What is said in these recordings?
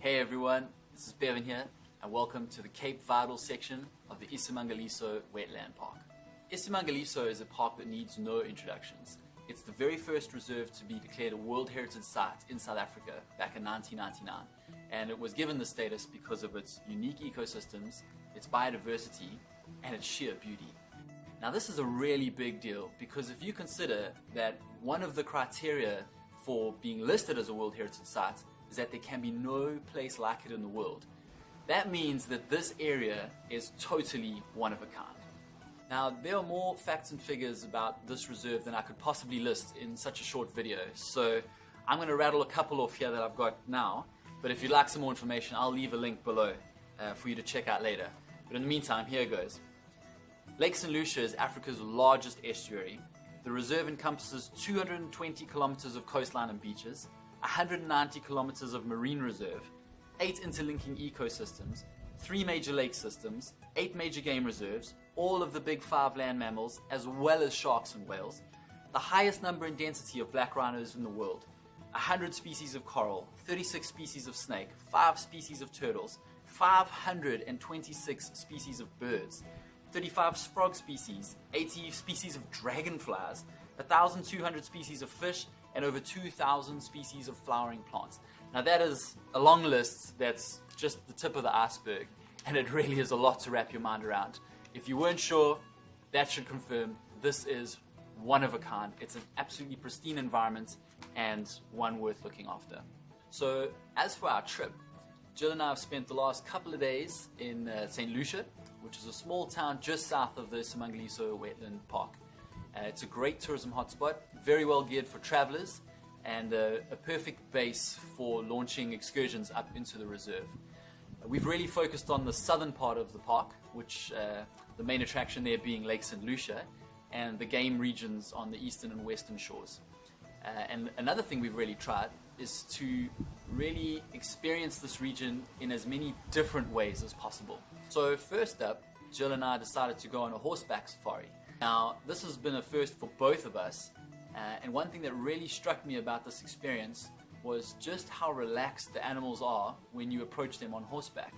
Hey everyone, this is Bevan here, and welcome to the Cape Vidal section of the iSimangaliso Wetland Park. iSimangaliso is a park that needs no introductions. It's the very first reserve to be declared a World Heritage Site in South Africa back in 1999, and it was given the status because of its unique ecosystems, its biodiversity, and its sheer beauty. Now this is a really big deal because if you consider that one of the criteria for being listed as a World Heritage Site is that there can be no place like it in the world. That means that this area is totally one of a kind. Now, there are more facts and figures about this reserve than I could possibly list in such a short video, so I'm going to rattle a couple off here that I've got now, but if you'd like some more information, I'll leave a link below for you to check out later. But in the meantime, here goes. Lake St Lucia is Africa's largest estuary. The reserve encompasses 220 kilometers of coastline and beaches, 190 kilometers of marine reserve, 8 interlinking ecosystems, 3 major lake systems, 8 major game reserves, all of the big 5 land mammals, as well as sharks and whales, the highest number and density of black rhinos in the world, 100 species of coral, 36 species of snake, 5 species of turtles, 526 species of birds, 35 frog species, 80 species of dragonflies, 1,200 species of fish, and over 2,000 species of flowering plants. Now that is a long list that's just the tip of the iceberg, and it really is a lot to wrap your mind around. If you weren't sure, that should confirm this is one of a kind. It's an absolutely pristine environment and one worth looking after. So as for our trip, Jill and I have spent the last couple of days in St Lucia, which is a small town just south of the iSimangaliso Wetland Park. It's a great tourism hotspot, very well geared for travelers, and a perfect base for launching excursions up into the reserve. We've really focused on the southern part of the park, which the main attraction there being Lake St Lucia, and the game regions on the eastern and western shores. And another thing we've really tried is to really experience this region in as many different ways as possible. So first up, Jill and I decided to go on a horseback safari. Now, this has been a first for both of us, and one thing that really struck me about this experience was just how relaxed the animals are when you approach them on horseback.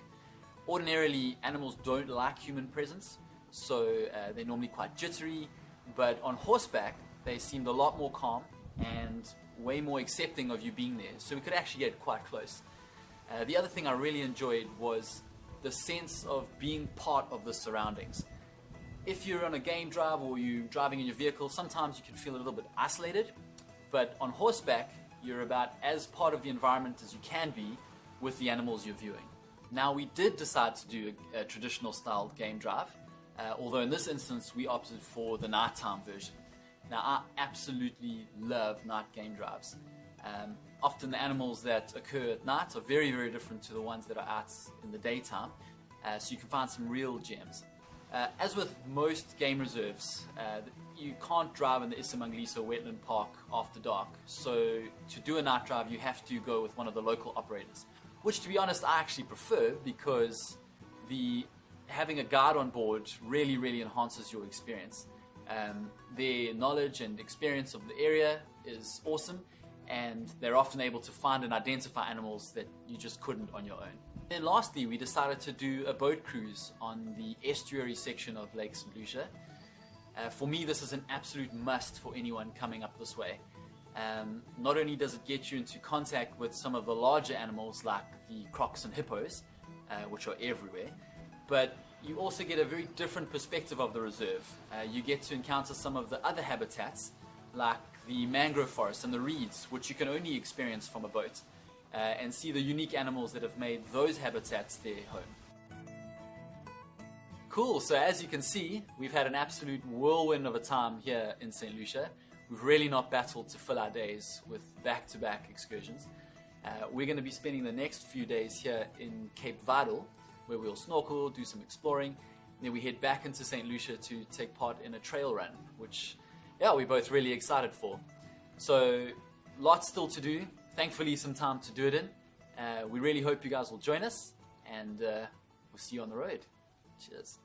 Ordinarily, animals don't like human presence, so they're normally quite jittery, but on horseback, they seemed a lot more calm and way more accepting of you being there, so we could actually get quite close. The other thing I really enjoyed was the sense of being part of the surroundings. If you're on a game drive or you're driving in your vehicle, sometimes you can feel a little bit isolated, but on horseback, you're about as part of the environment as you can be with the animals you're viewing. Now, we did decide to do a traditional styled game drive, although in this instance, we opted for the nighttime version. Now, I absolutely love night game drives. Often the animals that occur at night are very, very different to the ones that are out in the daytime, so you can find some real gems. As with most game reserves, you can't drive in the iSimangaliso Wetland Park after dark, so to do a night drive you have to go with one of the local operators, which to be honest I actually prefer because having a guide on board really, really enhances your experience. Their knowledge and experience of the area is awesome, and they're often able to find and identify animals that you just couldn't on your own. Then lastly, we decided to do a boat cruise on the estuary section of Lake St Lucia. For me, this is an absolute must for anyone coming up this way. Not only does it get you into contact with some of the larger animals like the crocs and hippos, which are everywhere, but you also get a very different perspective of the reserve. You get to encounter some of the other habitats like the mangrove forest and the reeds, which you can only experience from a boat, and see the unique animals that have made those habitats their home. Cool, so as you can see, we've had an absolute whirlwind of a time here in St Lucia. We've really not battled to fill our days with back-to-back excursions. We're going to be spending the next few days here in Cape Vidal, where we'll snorkel, do some exploring, and then we head back into St Lucia to take part in a trail run, which we're both really excited for. So lots still to do, thankfully some time to do it in. We really hope you guys will join us, and we'll see you on the road. Cheers.